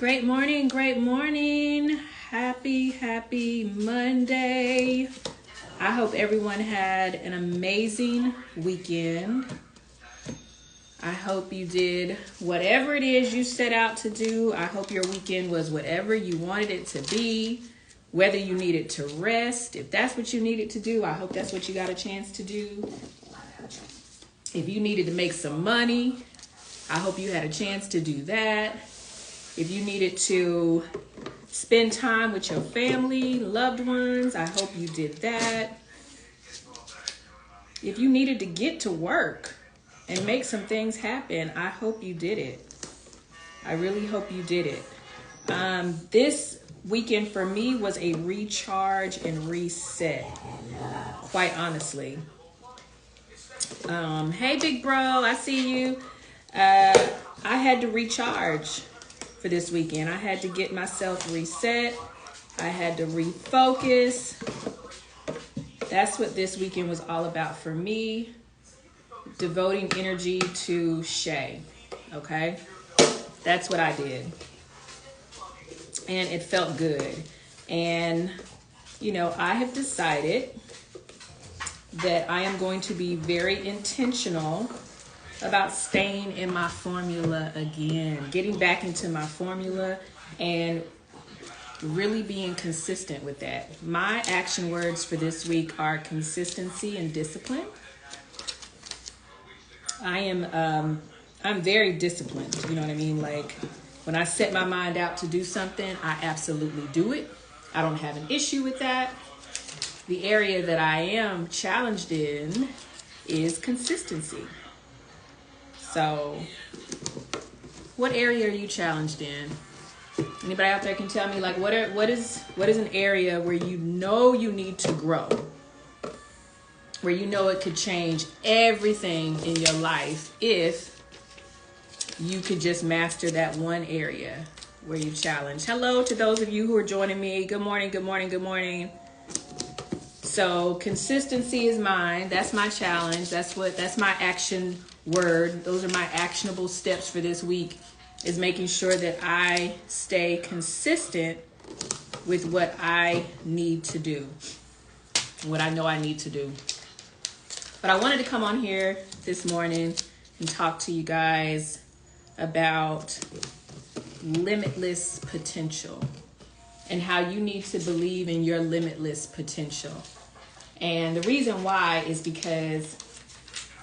Great morning, great morning. Happy Monday. I hope everyone had an amazing weekend. I hope you did whatever it is you set out to do. I hope your weekend was whatever you wanted it to be. Whether you needed to rest, if that's what you needed to do, I hope that's what you got a chance to do. If you needed to make some money, I hope you had a chance to do that. If you needed to spend time with your family, loved ones, I hope you did that. If you needed to get to work and make some things happen, I hope you did it. I really hope you did it. This weekend for me was a recharge and reset, quite honestly. Hey, big bro, I see you. I had to recharge for this weekend. I had to get myself reset. I had to refocus. That's what this weekend was all about for me. Devoting energy to Shay. Okay? That's what I did. And it felt good. And, I have decided that I am going to be very intentional about staying in my formula again, getting back into my formula and really being consistent with that. My action words for this week are consistency and discipline. I'm very disciplined. You know what I mean? Like when I set my mind out to do something, I absolutely do it. I don't have an issue with that. The area that I am challenged in is consistency. So, what area are you challenged in? Anybody out there can tell me, like, what is an area where you know you need to grow? Where you know it could change everything in your life if you could just master that one area where you challenge. Hello to those of you who are joining me. Good morning, good morning, good morning. So consistency is mine. That's my challenge. That's my action word. Those are my actionable steps for this week, is making sure that I stay consistent with what I need to do, what I know I need to do. But I wanted to come on here this morning and talk to you guys about limitless potential and how you need to believe in your limitless potential. And the reason why is because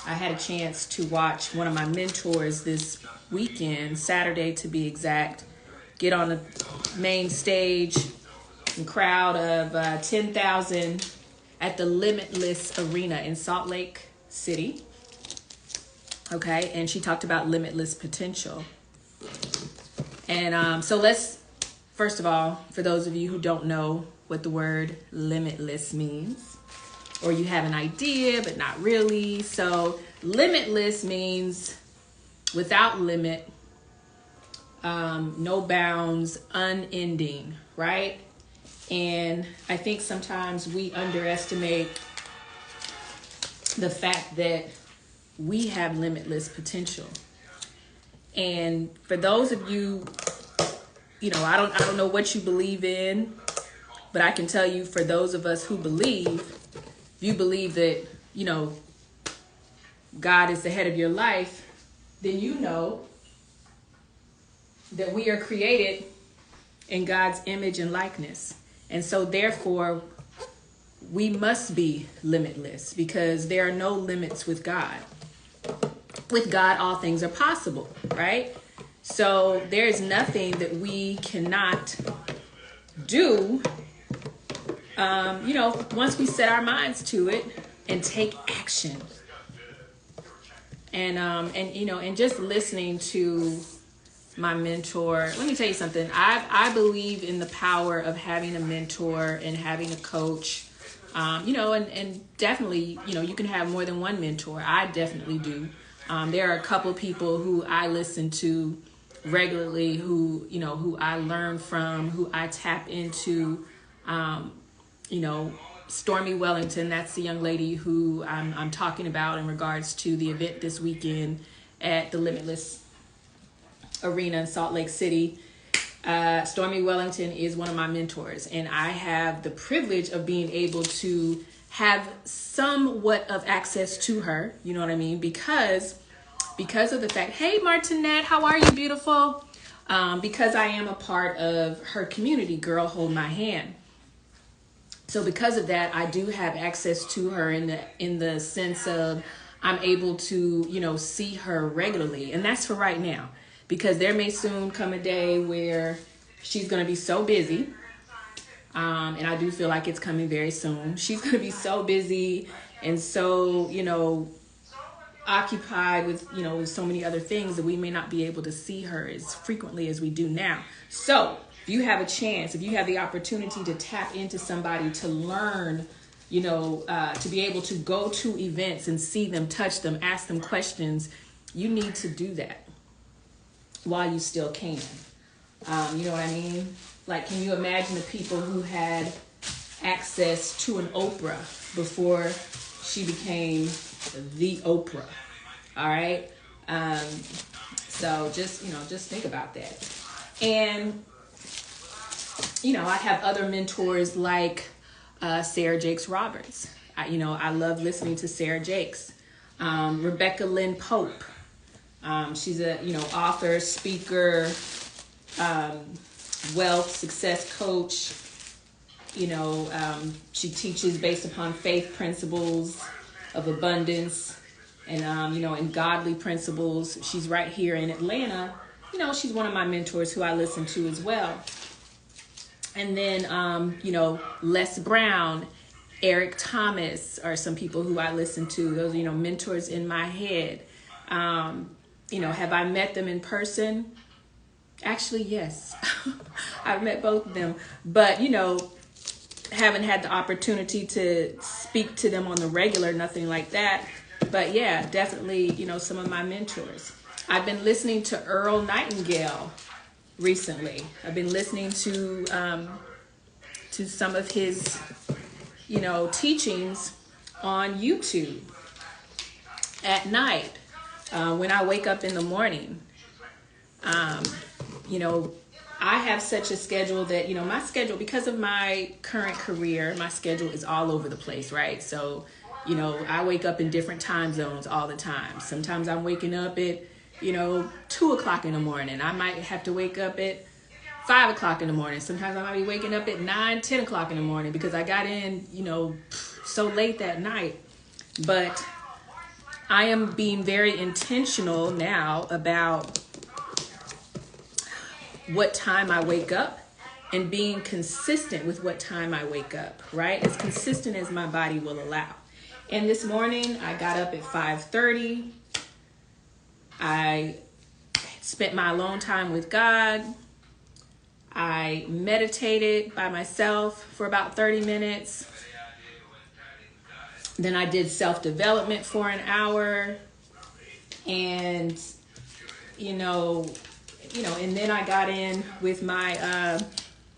I had a chance to watch one of my mentors this weekend, Saturday to be exact, get on the main stage and crowd of 10,000 at the Limitless Arena in Salt Lake City. Okay, and she talked about limitless potential. And so let's, first of all, for those of you who don't know what the word limitless means, or you have an idea, but not really. So limitless means without limit, no bounds, unending, right? And I think sometimes we underestimate the fact that we have limitless potential. And for those of you, I don't know what you believe in, but I can tell you, for those of us who believe, if you believe that, God is the head of your life, then you know that we are created in God's image and likeness. And so therefore, we must be limitless, because there are no limits with God. With God, all things are possible, right? So there is nothing that we cannot do, once we set our minds to it and take action. And just listening to my mentor, let me tell you something. I believe in the power of having a mentor and having a coach, and definitely, you can have more than one mentor. I definitely do. There are a couple people who I listen to regularly, who I learn from, who I tap into. Stormy Wellington, that's the young lady who I'm talking about in regards to the event this weekend at the Limitless Arena in Salt Lake City. Stormy Wellington is one of my mentors, and I have the privilege of being able to have somewhat of access to her. You know what I mean? Because of the fact, hey Martinette, how are you, beautiful? Because I am a part of her community, Girl Hold My Hand. So because of that, I do have access to her in the sense of I'm able to, see her regularly. And that's for right now, because there may soon come a day where she's going to be so busy. And I do feel like it's coming very soon. She's going to be so busy and so, occupied with, with so many other things that we may not be able to see her as frequently as we do now. So if you have a chance, if you have the opportunity to tap into somebody to learn, to be able to go to events and see them, touch them, ask them questions, you need to do that while you still can. You know what I mean? Like, can you imagine the people who had access to an Oprah before she became the Oprah? All right. So just think about that. And, I have other mentors like Sarah Jakes Roberts. I love listening to Sarah Jakes. Rebecca Lynn Pope. She's a, author, speaker, wealth, success coach. She teaches based upon faith principles of abundance and, and godly principles. She's right here in Atlanta. She's one of my mentors who I listen to as well. And then, Les Brown, Eric Thomas are some people who I listen to. Those, mentors in my head. Have I met them in person? Actually, yes. I've met both of them. But, haven't had the opportunity to speak to them on the regular, nothing like that. But yeah, definitely, some of my mentors. I've been listening to Earl Nightingale recently. I've been listening to some of his, teachings on YouTube at night when I wake up in the morning. I have such a schedule that, my schedule, because of my current career, my schedule is all over the place, right? So, I wake up in different time zones all the time. Sometimes I'm waking up at, 2 o'clock in the morning. I might have to wake up at 5 o'clock in the morning. Sometimes I might be waking up at 9, 10 o'clock in the morning because I got in, so late that night. But I am being very intentional now about what time I wake up and being consistent with what time I wake up, right? As consistent as my body will allow. And this morning I got up at 5:30. I spent my alone time with God. I meditated by myself for about 30 minutes. Then I did self-development for an hour. And, and then I got in with my,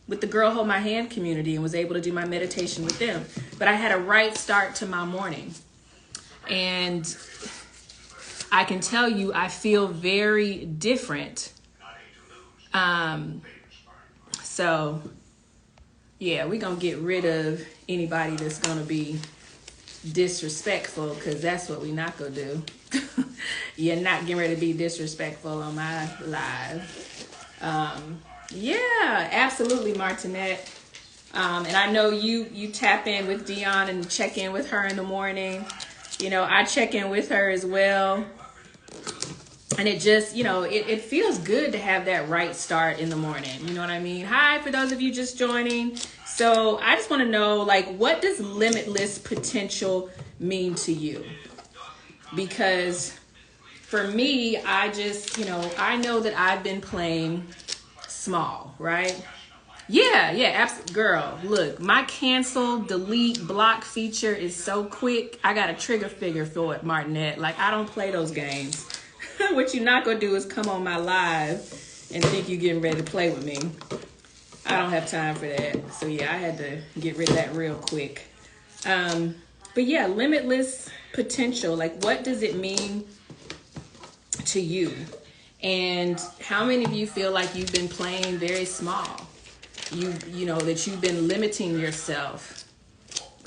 with the Girl Hold My Hand community and was able to do my meditation with them. But I had a right start to my morning. And I can tell you, I feel very different. So yeah, we're going to get rid of anybody that's going to be disrespectful, because that's what we're not going to do. You're not getting ready to be disrespectful on my live. Yeah, absolutely, Martinette. And I know you tap in with Dion and check in with her in the morning. I check in with her as well. And it just, it feels good to have that right start in the morning. You know what I mean? Hi, for those of you just joining. So I just want to know, what does limitless potential mean to you? Because for me, I just, I know that I've been playing small, right? Yeah, absolutely. Girl, look, my cancel, delete, block feature is so quick. I got a trigger figure for it, Martinette. I don't play those games. What you're not going to do is come on my live and think you're getting ready to play with me. I don't have time for that. So yeah, I had to get rid of that real quick. But yeah, limitless potential. What does it mean to you? And how many of you feel like you've been playing very small? You know, that you've been limiting yourself.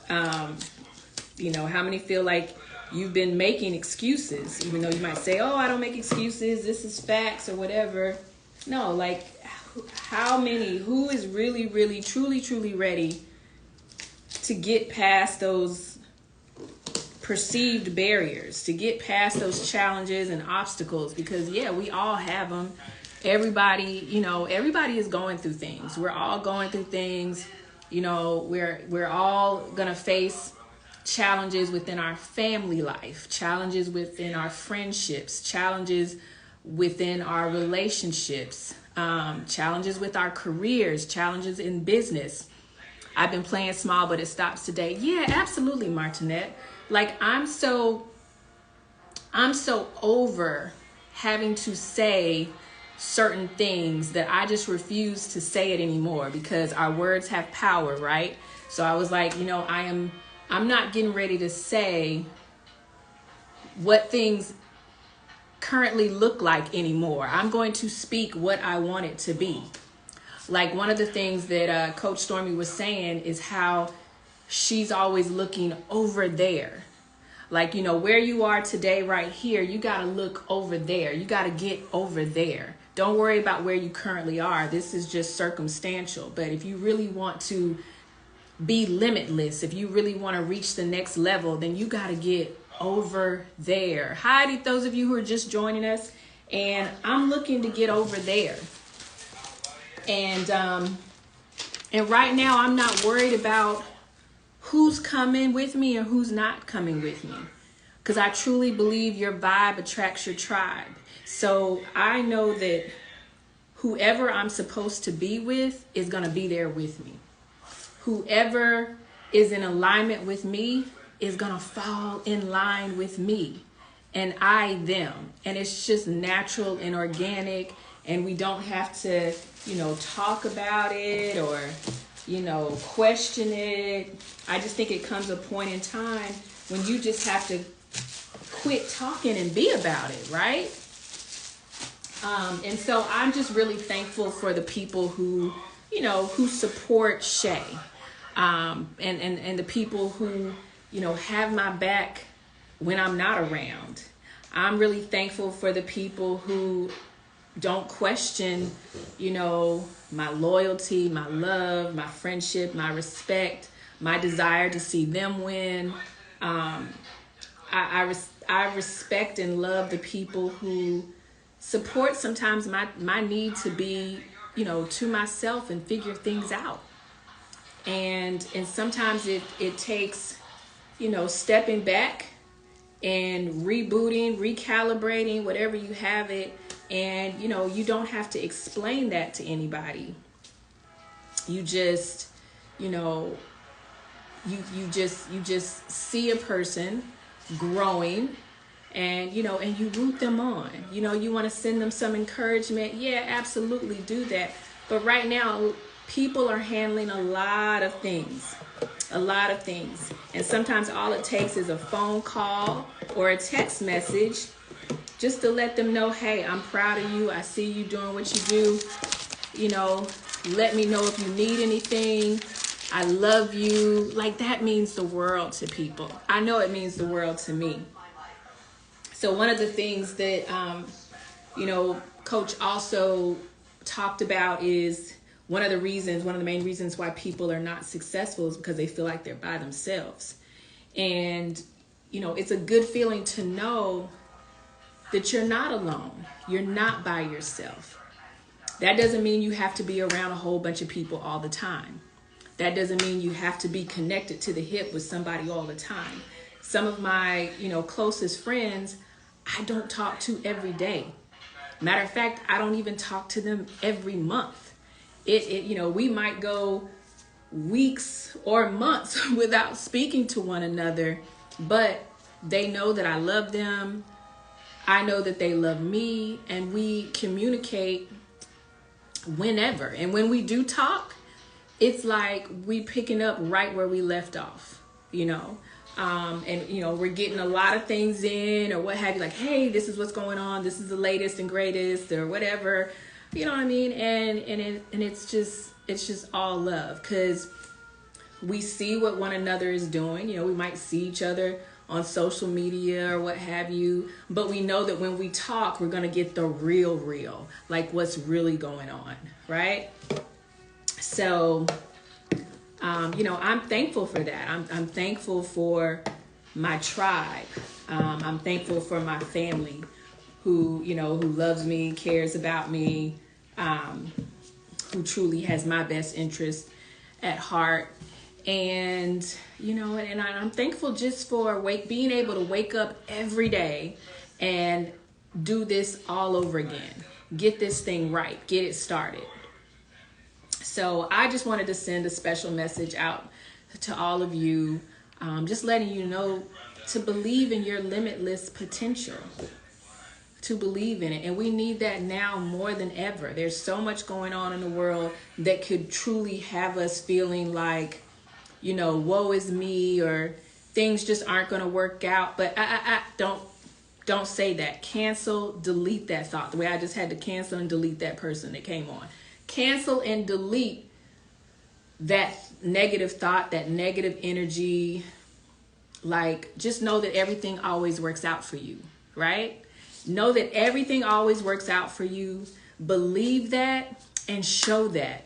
You know, how many feel like you've been making excuses, even though you might say, oh, I don't make excuses, this is facts or whatever. No, like, how many, who is really, really, truly, truly ready to get past those perceived barriers, to get past those challenges and obstacles? Because yeah, we all have them. Everybody, you know, everybody is going through things. We're all going through things. You know, we're all gonna face challenges within our family life, challenges within our friendships, challenges within our relationships, challenges with our careers, challenges in business. I've been playing small, but it stops today. Yeah, absolutely, Martinette. Like, I'm so over having to say certain things that I just refuse to say it anymore, because our words have power, right? So I was like, you know, I'm not getting ready to say what things currently look like anymore. I'm going to speak what I want it to be. Like, one of the things that Coach Stormy was saying is how she's always looking over there. Like, you know, where you are today right here, you got to look over there. You got to get over there. Don't worry about where you currently are. This is just circumstantial. But if you really want to be limitless, if you really want to reach the next level, then you got to get over there. Hi to those of you who are just joining us. And I'm looking to get over there. And right now I'm not worried about who's coming with me or who's not coming with me, because I truly believe your vibe attracts your tribe. So I know that whoever I'm supposed to be with is going to be there with me. Whoever is in alignment with me is going to fall in line with me, and I them. And it's just natural and organic, and we don't have to, you know, talk about it or, you know, question it. I just think it comes a point in time when you just have to quit talking and be about it, right? And so I'm just really thankful for the people who, you know, who support Shay, and the people who, you know, have my back when I'm not around. I'm really thankful for the people who don't question, you know, my loyalty, my love, my friendship, my respect, my desire to see them win. I respect and love the people who support sometimes my need to be, you know, to myself and figure things out. And sometimes it takes, you know, stepping back and rebooting, recalibrating, whatever you have it. And, you know, you don't have to explain that to anybody. You just, you know, you just see a person growing, and, you know, and you root them on. You know, you want to send them some encouragement. Yeah, absolutely do that. But right now, people are handling a lot of things. And sometimes all it takes is a phone call or a text message just to let them know, hey, I'm proud of you. I see you doing what you do. You know, let me know if you need anything. I love you. Like, that means the world to people. I know it means the world to me. So one of the things that, you know, Coach also talked about is one of the main reasons why people are not successful is because they feel like they're by themselves. And, you know, it's a good feeling to know that you're not alone. You're not by yourself. That doesn't mean you have to be around a whole bunch of people all the time. That doesn't mean you have to be connected to the hip with somebody all the time. Some of my, you know, closest friends, I don't talk to every day. Matter of fact, I don't even talk to them every month. You know, we might go weeks or months without speaking to one another, but they know that I love them. I know that they love me, and we communicate whenever. And when we do talk, it's like we picking up right where we left off, you know. And we're getting a lot of things in or what have you, like, hey, this is what's going on, this is the latest and greatest or whatever, you know what I mean? And it's just all love, because we see what one another is doing. We might see each other on social media or what have you, but we know that when we talk, we're going to get the real, like what's really going on, right? So I'm thankful for that. I'm thankful for my tribe. I'm thankful for my family who loves me, cares about me, who truly has my best interest at heart. And, and I'm thankful just for being able to wake up every day and do this all over again. Get this thing right. Get it started. So I just wanted to send a special message out to all of you, just letting you know to believe in your limitless potential, to believe in it. And we need that now more than ever. There's so much going on in the world that could truly have us feeling like, woe is me, or things just aren't going to work out. But don't say that. Cancel, delete that thought. The way I just had to cancel and delete that person that came on. Cancel and delete that negative thought, that negative energy. Like, just know that everything always works out for you, right? Know that everything always works out for you. Believe that and show that.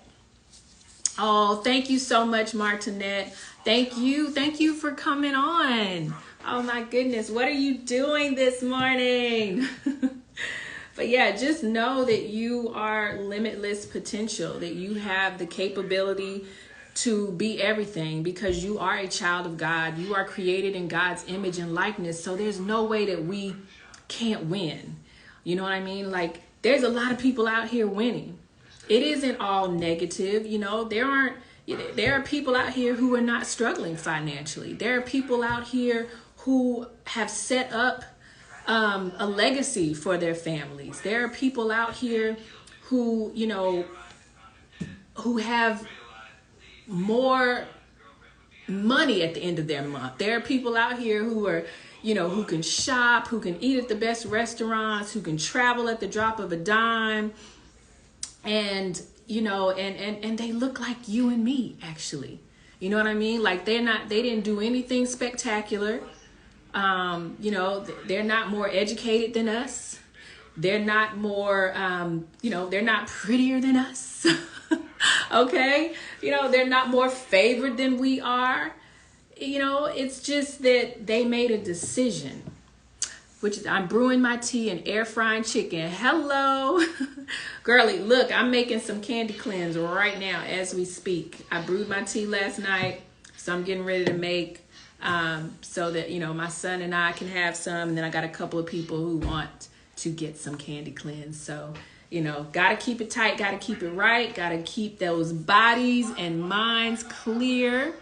Oh, thank you so much, Martinette. Thank you for coming on. Oh my goodness, what are you doing this morning? But yeah, just know that you are limitless potential, that you have the capability to be everything, because you are a child of God. You are created in God's image and likeness. So there's no way that we can't win. You know what I mean? Like, there's a lot of people out here winning. It isn't all negative. There are people out here who are not struggling financially. There are people out here who have set up a legacy for their families. There are people out here who have more money at the end of their month. There are people out here who are, who can shop, who can eat at the best restaurants, who can travel at the drop of a dime. And, and they look like you and me, actually. You know what I mean? Like, they didn't do anything spectacular. They're not more educated than us. They're not more, they're not prettier than us. Okay. They're not more favored than we are. It's just that they made a decision, which is, I'm brewing my tea and air frying chicken. Hello. Girly, look, I'm making some candy cleanse right now as we speak. I brewed my tea last night, so I'm getting ready to make so that, my son and I can have some. And then I got a couple of people who want to get some candy cleanse. So, got to keep it tight, got to keep it right, got to keep those bodies and minds clear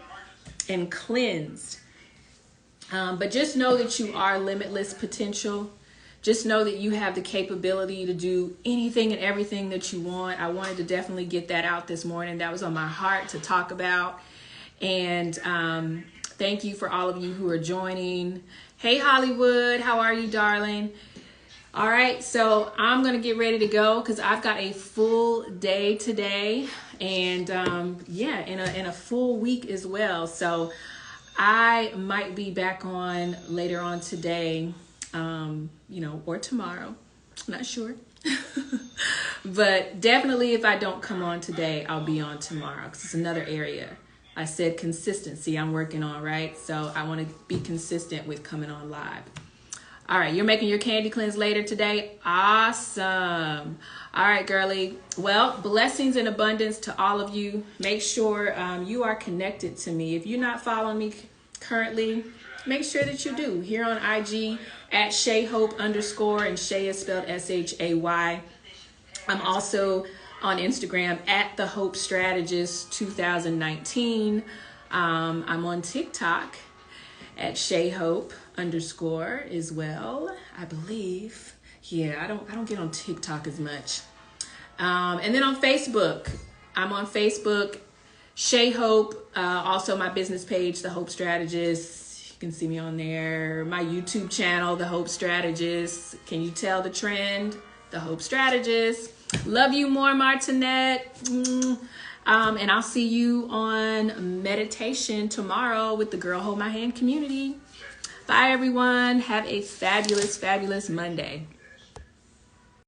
and cleansed. But just know that you are limitless potential. Just know that you have the capability to do anything and everything that you want. I wanted to definitely get that out this morning. That was on my heart to talk about. And thank you for all of you who are joining. Hey, Hollywood, how are you, darling? All right, so I'm going to get ready to go because I've got a full day today. And in a full week as well. So I might be back on later on today, or tomorrow. I'm not sure. But definitely if I don't come on today, I'll be on tomorrow, because it's another area. I said consistency I'm working on, right? So I want to be consistent with coming on live. All right, you're making your candy cleanse later today. Awesome. All right, girly. Well, blessings and abundance to all of you. Make sure you are connected to me. If you're not following me currently, make sure that you do. Here on IG at ShayHope_, and Shay is spelled SHAY. I'm also on Instagram at The Hope Strategist 2019. I'm on TikTok at ShayHope_ as well, I believe. Yeah, I don't get on TikTok as much. And then on Facebook, I'm on Facebook, ShayHope, also my business page, The Hope Strategist. You can see me on there. My YouTube channel, The Hope Strategist. Can you tell the trend? The Hope Strategist. Love you more, Martinette. And I'll see you on meditation tomorrow with the Girl Hold My Hand community. Bye, everyone. Have a fabulous, fabulous Monday.